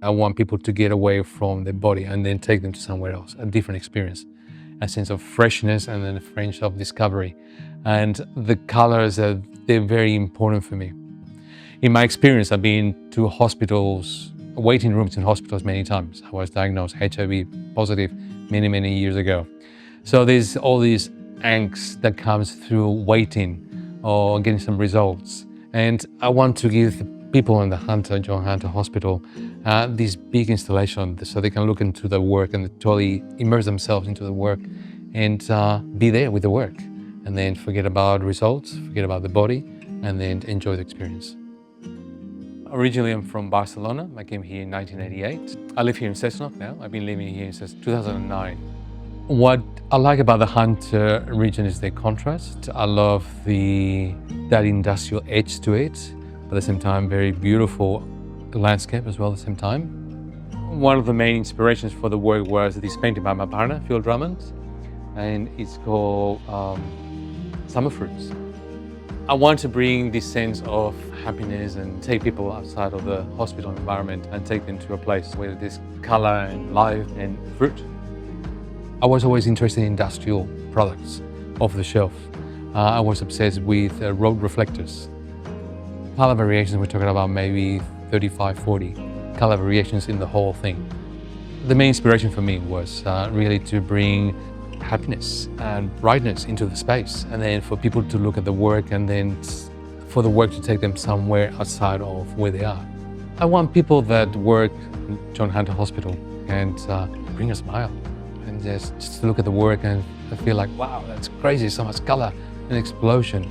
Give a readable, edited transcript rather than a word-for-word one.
I want people to get away from their body and then take them to somewhere else, a different experience, a sense of freshness and then a sense of discovery. And the colors, they're very important for me. In my experience, I've been to hospitals, waiting rooms in hospitals many times. I was diagnosed HIV positive many, many years ago. So there's all these angst that comes through waiting or getting some results. And I want to give the people in the John Hunter Hospital, this big installation so they can look into the work and totally immerse themselves into the work and be there with the work. And then forget about results, forget about the body, and then enjoy the experience. Originally, I'm from Barcelona. I came here in 1988. I live here in Cessnock now. I've been living here since 2009. What I like about the Hunter region is the contrast. I love that industrial edge to it, but at the same time, very beautiful landscape as well at the same time. One of the main inspirations for the work was this painting by my partner, Phil Drummond, and it's called Summer Fruits. I want to bring this sense of happiness and take people outside of the hospital environment and take them to a place where there's color and life and fruit. I was always interested in industrial products off the shelf. I was obsessed with road reflectors. Color variations, we're talking about maybe 35, 40 color variations in the whole thing. The main inspiration for me was really to bring happiness and brightness into the space, and then for people to look at the work and then for the work to take them somewhere outside of where they are. I want people that work in John Hunter Hospital and bring a smile and just to look at the work and feel like, wow, that's crazy, so much color, an explosion.